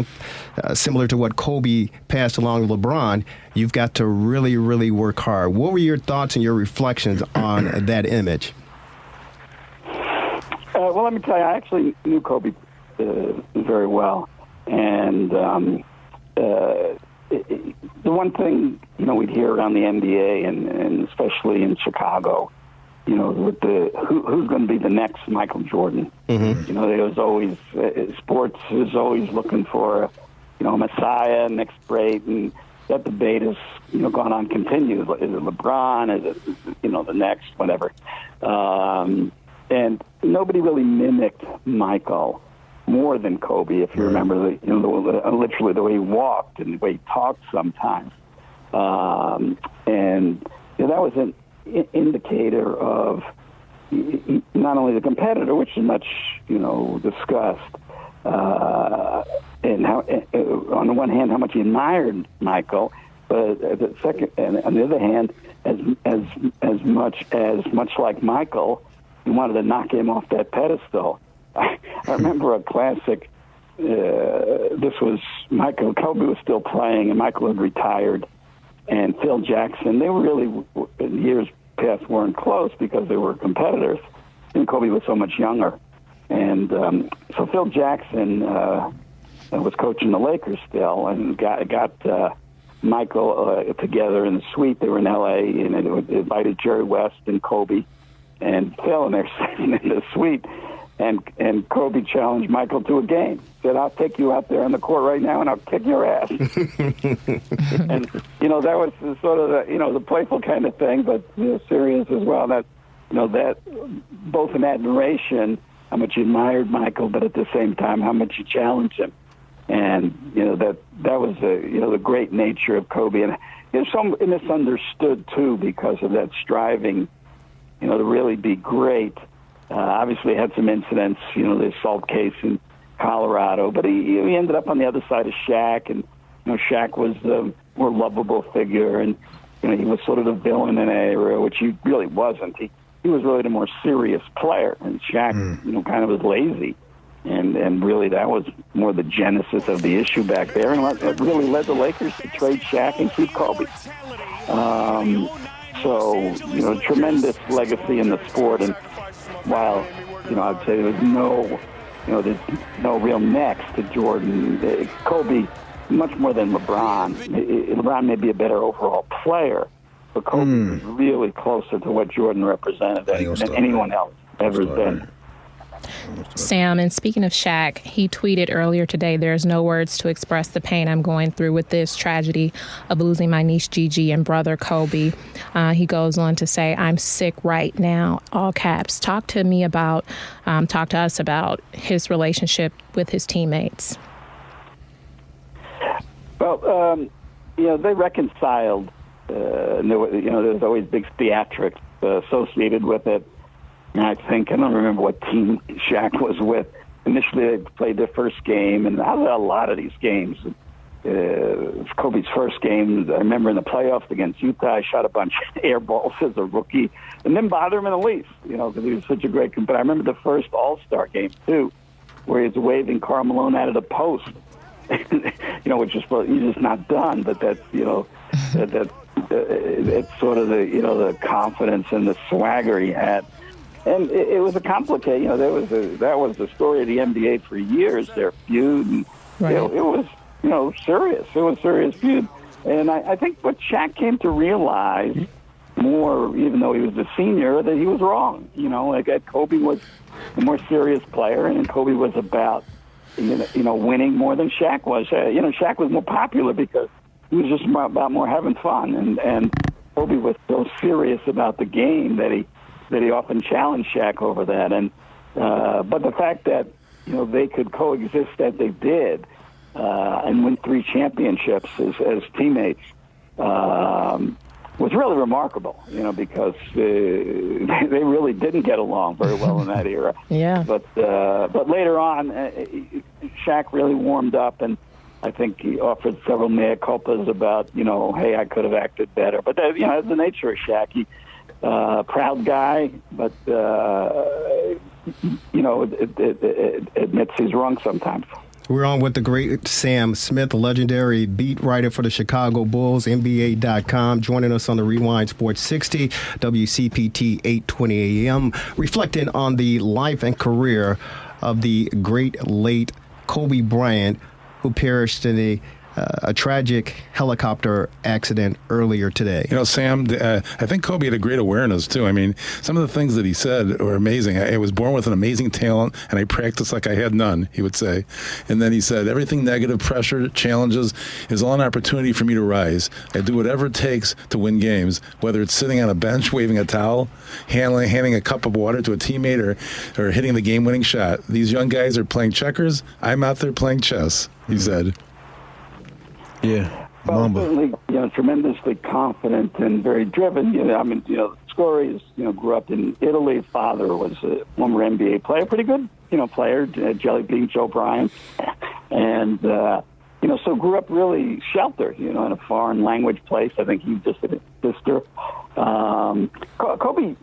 similar to what Kobe passed along with LeBron, you've got to really, really work hard." What were your thoughts and your reflections on that image? Well, let me tell you, I actually knew Kobe very well, and the one thing we'd hear around the NBA and especially in Chicago, with who's going to be the next Michael Jordan. Mm-hmm. There was always sports is always looking for a messiah, next great, and that debate has gone on, continues. Is it LeBron? Is it the next whatever? And nobody really mimicked Michael more than Kobe, if you remember, literally the way he walked and the way he talked sometimes. And that was an indicator of not only the competitor, which is much, discussed, and how, on the one hand, how much he admired Michael, but the second, and on the other hand, as much like Michael, he wanted to knock him off that pedestal. I remember a classic. This was Michael. Kobe was still playing, and Michael had retired. And Phil Jackson. They were really, in years past, weren't close because they were competitors. And Kobe was so much younger. And so Phil Jackson was coaching the Lakers still, and got Michael together in the suite. They were in L.A. and it invited Jerry West and Kobe and Phil, and they're sitting in the suite. And Kobe challenged Michael to a game. Said, "I'll take you out there on the court right now, and I'll kick your ass." And that was sort of the playful kind of thing, but serious as well. That that both an admiration, how much he admired Michael, but at the same time, how much he challenged him. And that was the great nature of Kobe, and some misunderstood too because of that striving, to really be great. Obviously had some incidents, the assault case in Colorado, but he ended up on the other side of Shaq, and Shaq was the more lovable figure, and he was sort of the villain in an era, which he really wasn't. He was really the more serious player, and Shaq, kind of was lazy, and really that was more the genesis of the issue back there, and it really led the Lakers to trade Shaq and keep Kobe. So tremendous legacy in the sport, and while I'd say there's there's no real next to Jordan, Kobe, much more than LeBron. LeBron may be a better overall player, but Kobe was really closer to what Jordan represented than anyone else ever been. Sam, and speaking of Shaq, he tweeted earlier today, "There's no words to express the pain I'm going through with this tragedy of losing my niece Gigi and brother Kobe." He goes on to say, "I'm sick right now," all caps. Talk to us about his relationship with his teammates. Well, they reconciled. There was always big theatrics associated with it. And I don't remember what team Shaq was with. Initially, they played their first game, and a lot of these games. Kobe's first game, I remember in the playoffs against Utah, I shot a bunch of air balls as a rookie, and didn't bother him in the least, because he was such a great. But I remember the first All-Star game too, where he was waving Karl Malone out of the post, which is he's just not done. But that's it's sort of the confidence and the swagger he had. And it was a complicated, that was the story of the NBA for years, their feud. And, right. It was, serious. It was a serious feud. And I think what Shaq came to realize more, even though he was the senior, that he was wrong. Kobe was the more serious player, and Kobe was about, winning more than Shaq was. Shaq was more popular because he was just about more having fun. And Kobe was so serious about the game that he often challenged Shaq over that, but the fact that they could coexist as they did and win 3 championships as teammates was really remarkable. Because they really didn't get along very well in that era. Yeah. But later on, Shaq really warmed up, and I think he offered several mea culpas about hey, I could have acted better. But that's the nature of Shaq. Proud guy, but admits he's wrong sometimes. We're on with the great Sam Smith, a legendary beat writer for the Chicago Bulls, NBA.com, joining us on the Rewind Sports 60, WCPT 820 AM, reflecting on the life and career of the great late Kobe Bryant, who perished in a tragic helicopter accident earlier today. Sam, I think Kobe had a great awareness, too. I mean, some of the things that he said were amazing. I was born with an amazing talent, and I practiced like I had none, he would say. And then he said, everything negative, pressure, challenges is all an opportunity for me to rise. I do whatever it takes to win games, whether it's sitting on a bench waving a towel, handing a cup of water to a teammate, or hitting the game-winning shot. These young guys are playing checkers. I'm out there playing chess, he said. Yeah, well, certainly, tremendously confident and very driven. The story is, grew up in Italy. Father was a former NBA player, pretty good, player, Jelly Bean Joe Bryant, and so grew up really sheltered, in a foreign language place. I think he just had a sister. Kobe,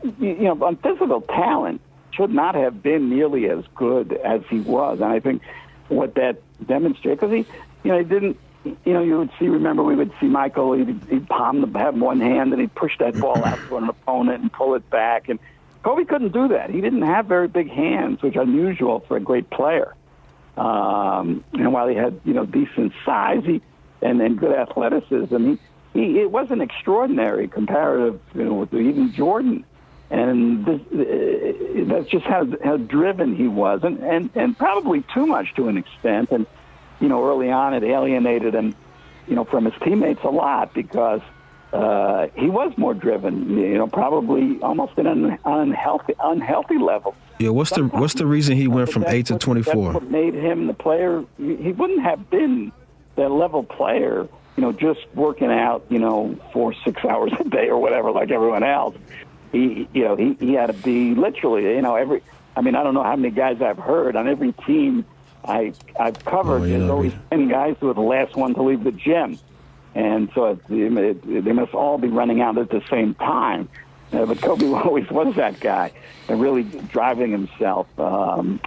on physical talent, should not have been nearly as good as he was, and I think what that demonstrated, because he didn't. You would we would see Michael, he'd have one hand and he'd push that ball out to an opponent and pull it back. And Kobe couldn't do that. He didn't have very big hands, which is unusual for a great player. And while he had, decent size and good athleticism, it wasn't extraordinary comparative, with even Jordan. And that's just how driven he was, and probably too much to an extent. And early on, it alienated him, from his teammates a lot because he was more driven, probably almost at an unhealthy level. Yeah, what's the reason he went from 8 to 24? That's what made him the player. He wouldn't have been that level player, just working out, 4-6 hours a day or whatever, like everyone else. He had to be literally, I don't know how many guys I've heard on every team I've covered. There's always 10 guys who are the last one to leave the gym. And so they must all be running out at the same time. But Kobe always was that guy, and really driving himself, to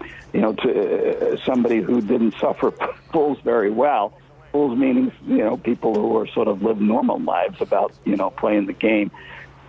somebody who didn't suffer fools very well. Fools meaning, people who are sort of live normal lives about, playing the game.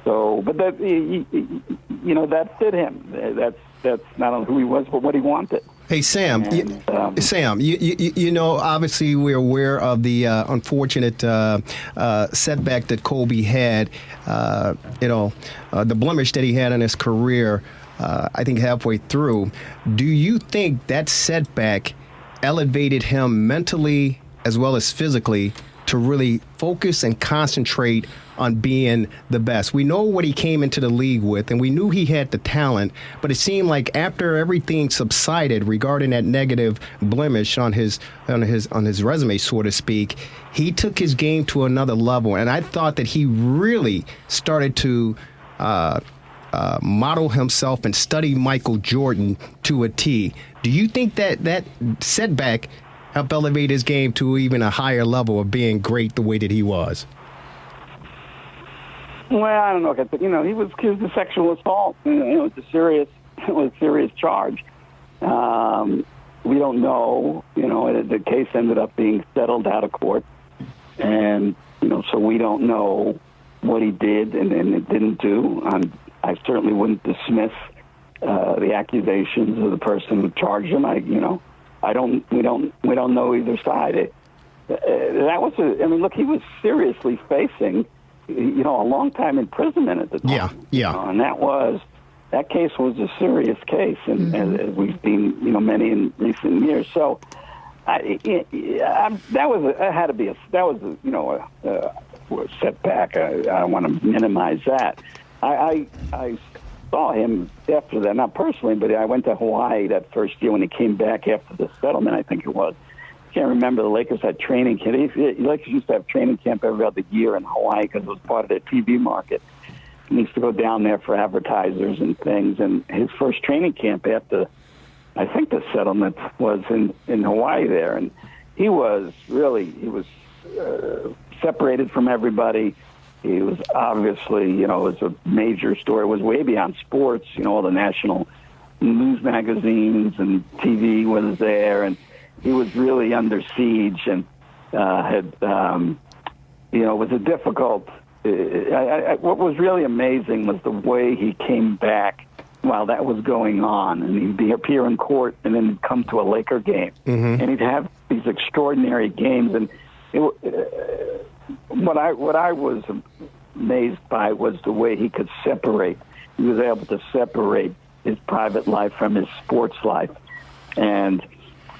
So, but that, that fit him. That's not only who he was, but what he wanted. Hey, Sam. And, Sam, you know, obviously we're aware of the unfortunate setback that Kobe had. The blemish that he had in his career. I think halfway through. Do you think that setback elevated him mentally as well as physically to really focus and concentrate on being the best? We know what he came into the league with, and we knew he had the talent, but it seemed like after everything subsided regarding that negative blemish on his resume, so to speak, he took his game to another level. And I thought that he really started to model himself and study Michael Jordan to a T. Do you think that setback helped elevate his game to even a higher level of being great the way that he was? Well, I don't know. You know, he was accused of sexual assault. It was a serious charge. We don't know. You know, the case ended up being settled out of court, and so we don't know what he did and it didn't do. I certainly wouldn't dismiss the accusations of the person who charged him. We don't know either side. Look, he was seriously facing, a long time imprisonment at the time. Yeah. And that case was a serious case, and as we've seen, many in recent years. So that was a setback. I don't want to minimize that. I saw him after that, not personally, but I went to Hawaii that first year when he came back after the settlement, I think it was. I can't remember. The Lakers had training camp. The Lakers used to have training camp every other year in Hawaii because it was part of their TV market. He used to go down there for advertisers and things. And his first training camp after, I think, the settlement was in Hawaii there. And he was separated from everybody. He was obviously, it was a major story. It was way beyond sports. All the national news magazines and TV was there, and he was really under siege and it was a difficult. What was really amazing was the way he came back while that was going on, and he'd appear in court and then he'd come to a Laker game, and he'd have these extraordinary games. And what I was amazed by was the way he could separate. He was able to separate his private life from his sports life, and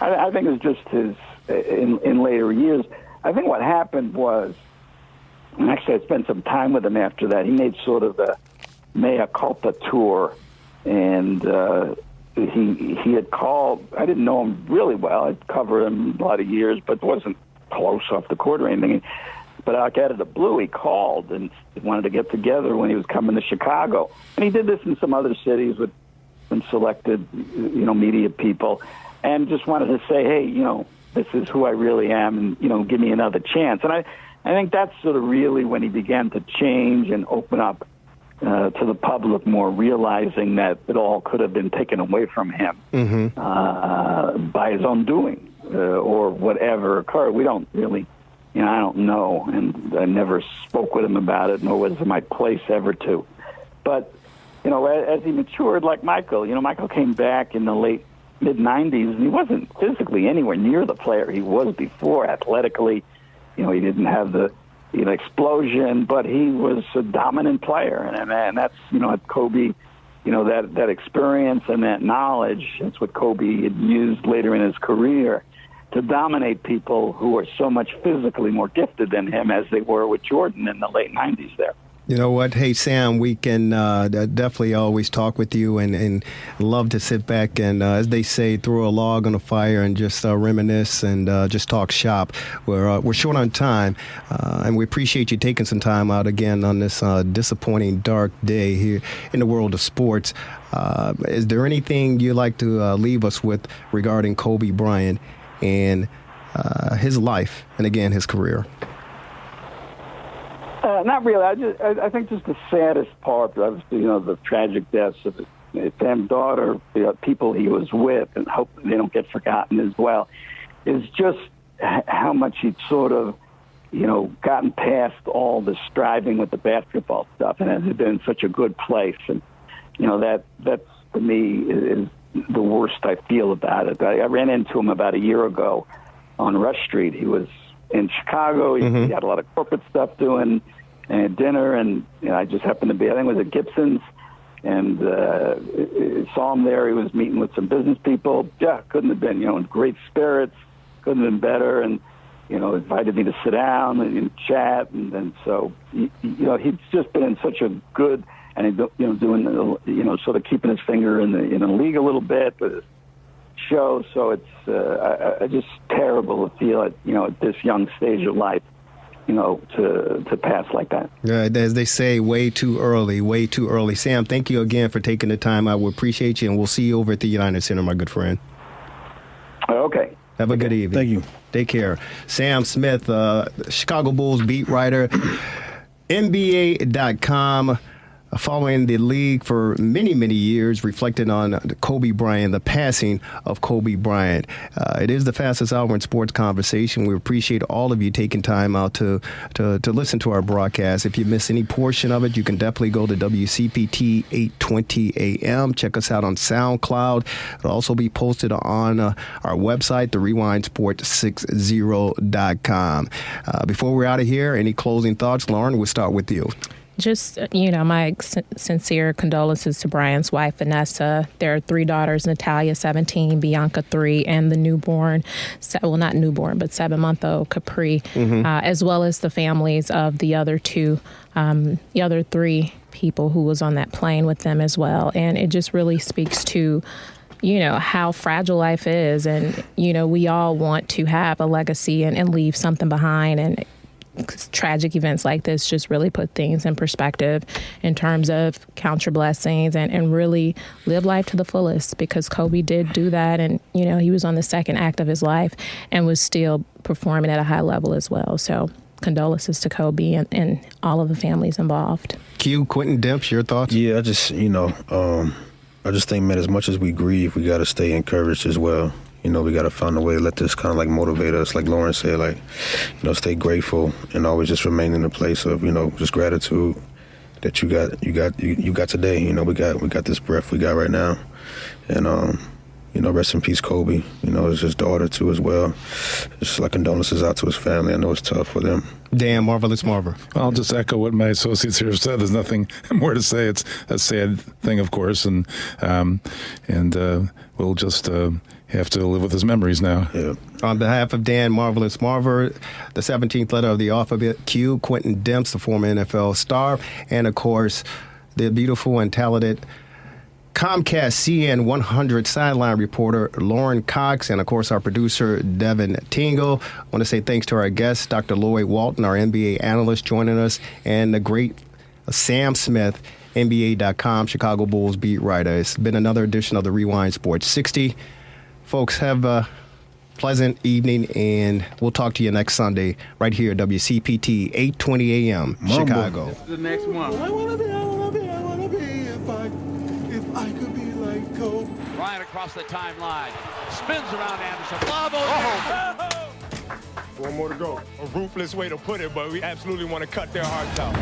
I think it was just his in later years. I think what happened was, and actually I spent some time with him after that. He made sort of a mea culpa tour, and he had called. I didn't know him really well. I'd covered him a lot of years, but wasn't close off the court or anything. But out of the blue, he called and wanted to get together when he was coming to Chicago. And he did this in some other cities with some selected, media people, and just wanted to say, hey, this is who I really am, and, give me another chance. And I think that's sort of really when he began to change and open up to the public more, realizing that it all could have been taken away from him by his own doing or whatever occurred. We don't really, I don't know, and I never spoke with him about it, nor was it my place ever to. But, as he matured, like Michael, Michael came back in the mid-'90s, and he wasn't physically anywhere near the player he was before. Athletically, he didn't have the explosion, but he was a dominant player, and that's Kobe, that experience and that knowledge. That's what Kobe had used later in his career to dominate people who are so much physically more gifted than him, as they were with Jordan in the late 90s there. You know what? Hey, Sam, we can definitely always talk with you and love to sit back and, as they say, throw a log on a fire and just reminisce and just talk shop. We're short on time, and we appreciate you taking some time out again on this disappointing, dark day here in the world of sports. Is there anything you'd like to leave us with regarding Kobe Bryant and his life and, again, his career? Not really. I think just the saddest part, obviously, the tragic deaths of his daughter, people he was with, and hope they don't get forgotten as well, is just how much he'd sort of, gotten past all the striving with the basketball stuff, and has been in such a good place. And, that's to me is the worst I feel about it. I ran into him about a year ago on Rush Street. He was in Chicago. He had a lot of corporate stuff doing, and dinner, and I just happened to be, I think it was at Gibson's, and saw him there. He was meeting with some business people. Yeah, couldn't have been, in great spirits, couldn't have been better, and, invited me to sit down and chat, and so, he's just been in such a good, and, doing, sort of keeping his finger in the league a little bit with his show, so it's just terrible to feel at, at this young stage of life, to pass like that. As they say, way too early. Sam, thank you again for taking the time. I will appreciate you, and we'll see you over at the United Center, my good friend. Okay. Have a good evening. Thank you. Take care. Sam Smith, Chicago Bulls beat writer, NBA.com. Following the league for many, many years, reflecting on Kobe Bryant, the passing of Kobe Bryant. It is the fastest hour in sports conversation. We appreciate all of you taking time out to listen to our broadcast. If you miss any portion of it, you can definitely go to WCPT 820 AM. Check us out on SoundCloud. It'll also be posted on our website, therewindsport60.com. Before we're out of here, any closing thoughts? Lauren, we'll start with you. Just, my sincere condolences to Brian's wife, Vanessa. There are 3 daughters, Natalia, 17, Bianca, 3, and the newborn, not newborn, but 7-month-old Capri, as well as the families of the other 2, the other 3 people who was on that plane with them as well. And it just really speaks to, how fragile life is. And, we all want to have a legacy and leave something behind. And tragic events like this just really put things in perspective in terms of count your blessings and really live life to the fullest, because Kobe did do that. And, he was on the second act of his life and was still performing at a high level as well. So condolences to Kobe and all of the families involved. Quintin Demps, your thoughts? Yeah, I just think, man, as much as we grieve, we got to stay encouraged as well. We got to find a way to let this kind of like motivate us, like Lauren said, stay grateful and always just remain in a place of, just gratitude that you got today. We got this breath we got right now. And, rest in peace, Kobe. It's his daughter too as well. Just like condolences out to his family. I know it's tough for them. Dan, Marvelous Marver. I'll just echo what my associates here have said. There's nothing more to say. It's a sad thing, of course, and we'll just have to live with his memories now. Yeah. On behalf of Dan, Marvelous Marver, the 17th letter of the alphabet Q, Quintin Demps, the former NFL star, and of course, the beautiful and talented Comcast CN100 Sideline Reporter Lauren Cox, and of course our producer Devin Tingle. I want to say thanks to our guest, Dr. Lloyd Walton, our NBA analyst, joining us, and the great Sam Smith, NBA.com, Chicago Bulls beat writer. It's been another edition of the Rewind Sports 60. Folks, have a pleasant evening, and we'll talk to you next Sunday right here at WCPT 820 AM, Chicago. This is the next one. I wanna be if I could be like Kobe. Bryant across the timeline. Spins around Anderson. One more to go. A ruthless way to put it, but we absolutely want to cut their hearts out.